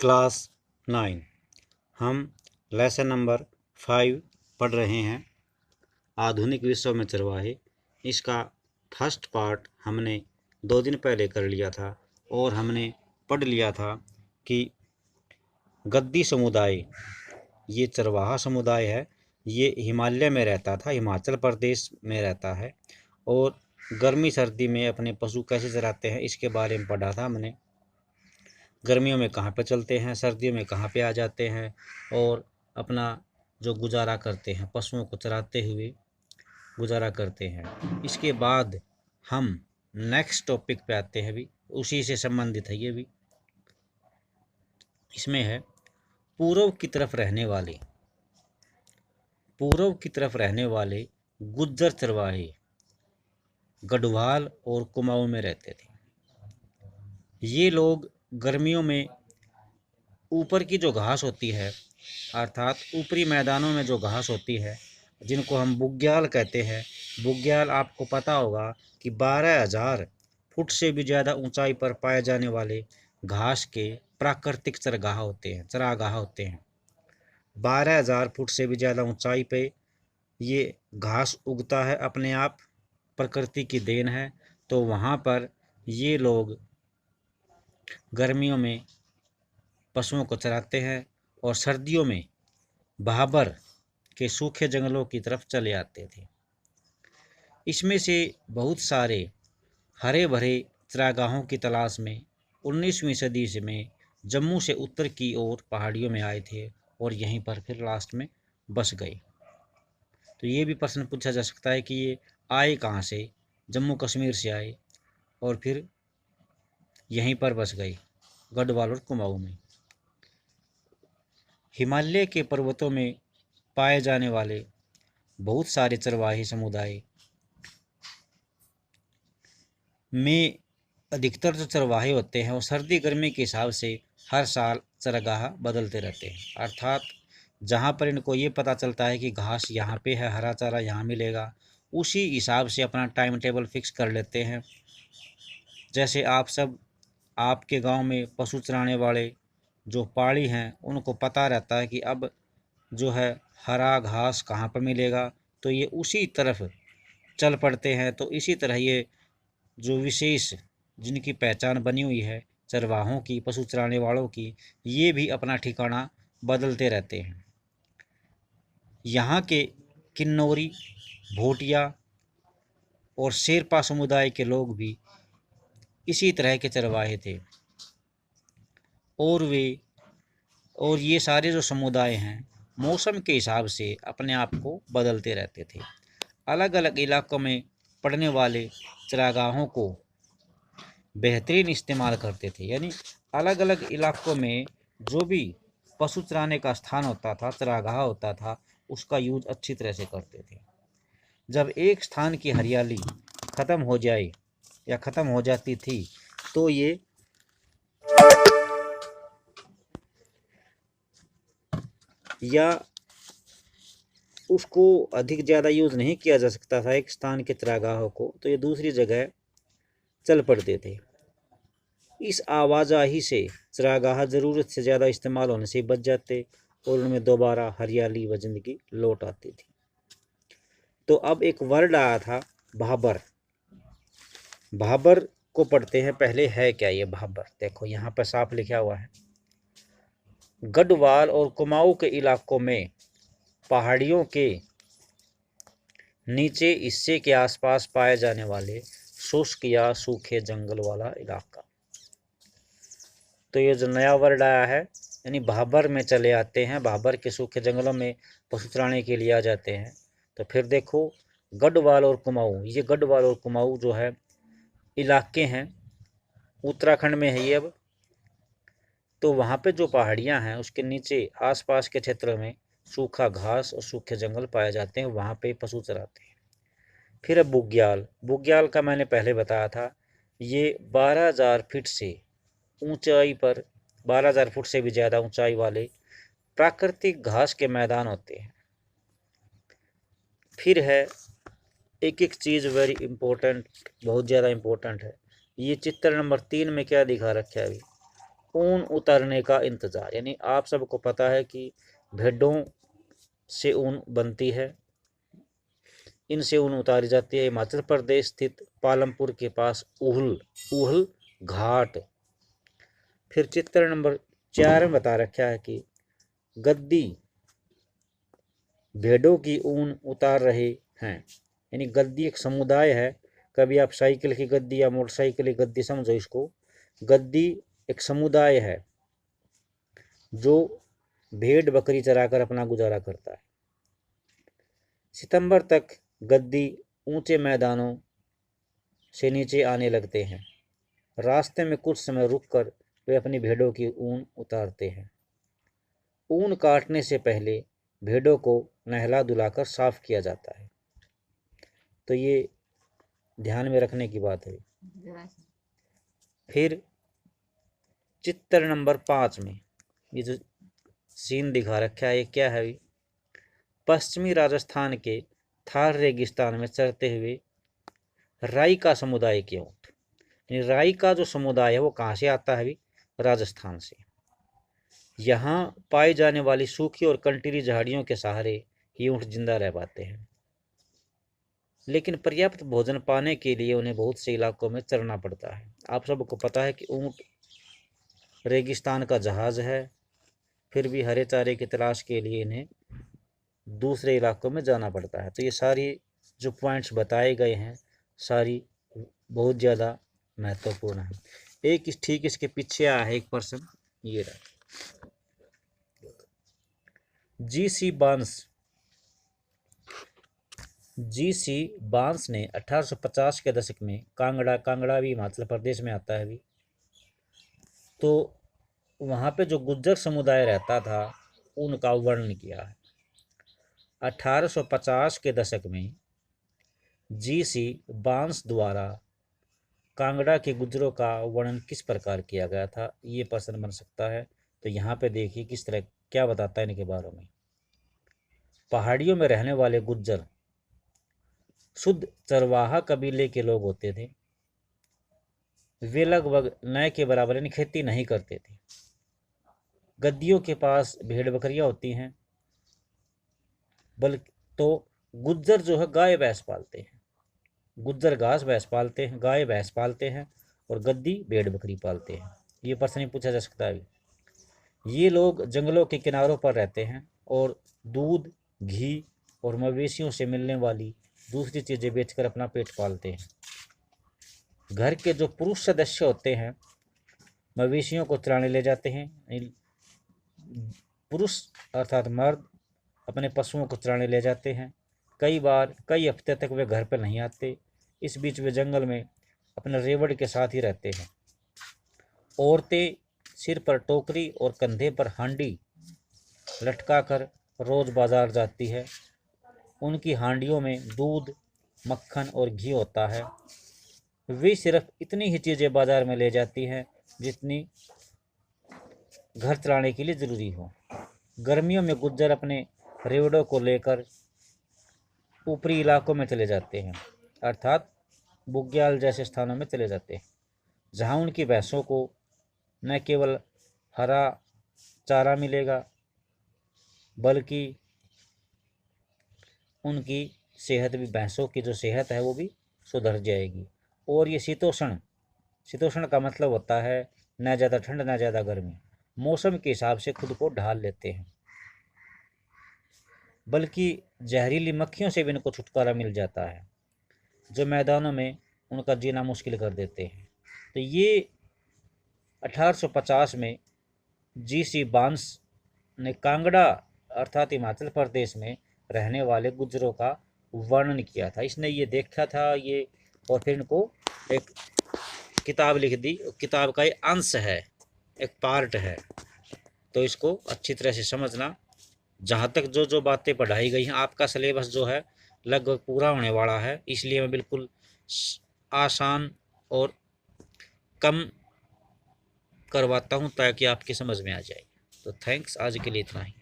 Class 9 हम lesson number 5 पढ़ रहे हैं, आधुनिक विश्व में चरवाहे। इसका फर्स्ट पार्ट हमने 2 दिन पहले कर लिया था और हमने पढ़ लिया था कि गद्दी समुदाय ये चरवाहा समुदाय है। ये हिमालय में रहता था, हिमाचल प्रदेश में रहता है और गर्मी सर्दी में अपने पशु कैसे चराते हैं इसके बारे में पढ़ा था हमने। गर्मियों में कहाँ पे चलते हैं, सर्दियों में कहाँ पे आ जाते हैं और अपना जो गुजारा करते हैं, पशुओं को चराते हुए गुजारा करते हैं। इसके बाद हम नेक्स्ट टॉपिक पे आते हैं, भी उसी से संबंधित है ये भी। इसमें है पूर्व की तरफ रहने वाले गुज्जर चरवाहे गढ़वाल और कुमाऊं में रहते थे। ये लोग गर्मियों में ऊपर की जो घास होती है, अर्थात ऊपरी मैदानों में जो घास होती है, जिनको हम बुग्याल कहते हैं। बुग्याल आपको पता होगा कि 12,000 फुट से भी ज़्यादा ऊंचाई पर पाए जाने वाले घास के प्राकृतिक चरागाह होते हैं। 12,000 फुट से भी ज़्यादा ऊंचाई पे ये घास उगता है, अपने आप प्रकृति की देन है। तो वहाँ पर ये लोग गर्मियों में पशुओं को चराते हैं और सर्दियों में भाबर के सूखे जंगलों की तरफ चले आते थे। इसमें से बहुत सारे हरे भरे चरागाहों की तलाश में 19वीं सदी में जम्मू से उत्तर की ओर पहाड़ियों में आए थे और यहीं पर फिर लास्ट में बस गए। तो ये भी प्रश्न पूछा जा सकता है कि ये आए कहाँ से, जम्मू कश्मीर से आए और फिर यहीं पर बस गए, गढ़वाल और कुमाऊं में। हिमालय के पर्वतों में पाए जाने वाले बहुत सारे चरवाही समुदाय में अधिकतर जो चरवाहे होते हैं वो सर्दी गर्मी के हिसाब से हर साल चरागाह बदलते रहते हैं। अर्थात जहाँ पर इनको ये पता चलता है कि घास यहाँ पे है, हरा चारा यहाँ मिलेगा, उसी हिसाब से अपना टाइम टेबल फिक्स कर लेते हैं। जैसे आपके गांव में पशु चराने वाले जो पाड़ी हैं उनको पता रहता है कि अब जो है हरा घास कहाँ पर मिलेगा, तो ये उसी तरफ चल पड़ते हैं। तो इसी तरह ये जो विशेष जिनकी पहचान बनी हुई है चरवाहों की, पशु चराने वालों की, ये भी अपना ठिकाना बदलते रहते हैं। यहाँ के किन्नौरी, भोटिया और शेरपा समुदाय के लोग भी इसी तरह के चरवाहे थे और ये सारे जो समुदाय हैं मौसम के हिसाब से अपने आप को बदलते रहते थे। अलग अलग इलाकों में पड़ने वाले चरागाहों को बेहतरीन इस्तेमाल करते थे, यानी अलग अलग इलाकों में जो भी पशु चराने का स्थान होता था, चरागाह होता था, उसका यूज अच्छी तरह से करते थे। जब एक स्थान की हरियाली ख़त्म हो जाए या ख़त्म हो जाती थी तो ये या उसको अधिक ज़्यादा यूज़ नहीं किया जा सकता था एक स्थान के चरागाहों को, तो ये दूसरी जगह चल पड़ते थे। इस आवाजाही से चरागाह ज़रूरत से ज़्यादा इस्तेमाल होने से बच जाते और उनमें दोबारा हरियाली व जिंदगी लौट आती थी। तो अब एक वर्ड आया था भाबर। भाबर को पढ़ते हैं पहले, है क्या ये भाबर? देखो यहाँ पर साफ लिखा हुआ है, गढ़वाल और कुमाऊं के इलाकों में पहाड़ियों के नीचे हिस्से के आसपास पाए जाने वाले शुष्क या सूखे जंगल वाला इलाका। तो ये जो नया वर्ड आया है, यानी भाबर में चले आते हैं, भाबर के सूखे जंगलों में पशु चराने के लिए आ जाते हैं। तो फिर देखो गढ़वाल और कुमाऊं, ये गढ़वाल और कुमाऊं जो है इलाके हैं, उत्तराखंड में है ये अब। तो वहाँ पे जो पहाड़ियाँ हैं उसके नीचे आसपास के क्षेत्र में सूखा घास और सूखे जंगल पाए जाते हैं, वहाँ पे पशु चराते हैं। फिर अब बुग्याल का मैंने पहले बताया था, ये 12,000 फीट से ऊंचाई पर 12,000 फुट से भी ज़्यादा ऊंचाई वाले प्राकृतिक घास के मैदान होते हैं। फिर है एक एक चीज़ वेरी इंपॉर्टेंट, बहुत ज़्यादा इंपॉर्टेंट है। ये चित्र नंबर 3 में क्या दिखा रखा है अभी, ऊन उतरने का इंतज़ार। यानी आप सबको पता है कि भेड़ों से ऊन बनती है, इनसे ऊन उतारी जाती है। हिमाचल प्रदेश स्थित पालमपुर के पास ऊहल ऊहल घाट। फिर चित्र नंबर 4 में बता रखा है कि गद्दी भेड़ों की ऊन उतार रहे हैं। यानी गद्दी एक समुदाय है। कभी आप साइकिल की गद्दी या मोटरसाइकिल की गद्दी समझो इसको। गद्दी एक समुदाय है जो भेड़ बकरी चराकर अपना गुजारा करता है। सितंबर तक गद्दी ऊंचे मैदानों से नीचे आने लगते हैं। रास्ते में कुछ समय रुककर वे अपनी भेड़ों की ऊन उतारते हैं। ऊन काटने से पहले भेड़ों को नहला धुलाकर साफ किया जाता है। तो ये ध्यान में रखने की बात है। फिर चित्र नंबर 5 में ये जो सीन दिखा रखा है, ये क्या है? पश्चिमी राजस्थान के थार रेगिस्तान में चरते हुए राई का समुदाय के ऊँट। राई का जो समुदाय है वो कहाँ से आता है? राजस्थान से। यहाँ पाई जाने वाली सूखी और कंटीली झाड़ियों के सहारे ही ऊँट जिंदा रह पाते हैं, लेकिन पर्याप्त भोजन पाने के लिए उन्हें बहुत से इलाकों में चरना पड़ता है। आप सबको पता है कि ऊँट रेगिस्तान का जहाज है, फिर भी हरे चारे की तलाश के लिए इन्हें दूसरे इलाकों में जाना पड़ता है। तो ये सारी जो पॉइंट्स बताए गए हैं सारी बहुत ज़्यादा महत्वपूर्ण है। एक ठीक इसके पीछे आया है एक पर्सन, ये रहा जी.सी. बांस ने 1850 के दशक में कांगड़ा भी हिमाचल प्रदेश में आता है भी, तो वहाँ पे जो गुज्जर समुदाय रहता था उनका वर्णन किया है। 1850 के दशक में जी.सी. बांस द्वारा कांगड़ा के गुज्जरों का वर्णन किस प्रकार किया गया था, ये प्रश्न बन सकता है। तो यहाँ पे देखिए किस तरह क्या बताता है इनके बारे में। पहाड़ियों में रहने वाले गुज्जर शुद्ध चरवाहा कबीले के लोग होते थे। वे लगभग नए के बराबर यानी खेती नहीं करते थे। गद्दियों के पास भेड़ बकरियां होती हैं, बल्कि तो गुज्जर जो है गाय भैंस पालते हैं। गुज्जर घास भैंस पालते हैं, गाय भैंस पालते हैं, और गद्दी भेड़ बकरी पालते हैं। ये प्रश्न पूछा जा सकता है। ये लोग जंगलों के किनारों पर रहते हैं और दूध, घी और मवेशियों से मिलने वाली दूसरी चीज़ें बेचकर अपना पेट पालते हैं। घर के जो पुरुष सदस्य होते हैं मवेशियों को चराने ले जाते हैं। पुरुष अर्थात मर्द अपने पशुओं को चराने ले जाते हैं। कई बार कई हफ्ते तक वे घर पर नहीं आते। इस बीच वे जंगल में अपने रेवड़ के साथ ही रहते हैं। औरतें सिर पर टोकरी और कंधे पर हांडी लटकाकर रोज बाजार जाती है। उनकी हांडियों में दूध, मक्खन और घी होता है। वे सिर्फ इतनी ही चीज़ें बाजार में ले जाती हैं जितनी घर चलाने के लिए ज़रूरी हो। गर्मियों में गुज्जर अपने रेवड़ों को लेकर ऊपरी इलाकों में चले जाते हैं, अर्थात बुग्याल जैसे स्थानों में चले जाते हैं, जहां उनकी भैंसों को न केवल हरा चारा मिलेगा बल्कि उनकी सेहत भी, भैंसों की जो सेहत है वो भी सुधर जाएगी। और ये शीतोष्ण का मतलब होता है न ज़्यादा ठंड न ज़्यादा गर्मी, मौसम के हिसाब से खुद को ढाल लेते हैं। बल्कि जहरीली मक्खियों से भी इनको छुटकारा मिल जाता है जो मैदानों में उनका जीना मुश्किल कर देते हैं। तो ये 1850 में जी.सी. बांस ने कांगड़ा अर्थात हिमाचल प्रदेश में रहने वाले गुज्जरों का वर्णन किया था। इसने ये देखा था ये, और फिर इनको एक किताब लिख दी। किताब का ये अंश है, एक पार्ट है, तो इसको अच्छी तरह से समझना। जहाँ तक जो बातें पढ़ाई गई हैं, आपका सिलेबस जो है लगभग पूरा होने वाला है, इसलिए मैं बिल्कुल आसान और कम करवाता हूँ ताकि आपकी समझ में आ जाए। तो थैंक्स, आज के लिए इतना ही।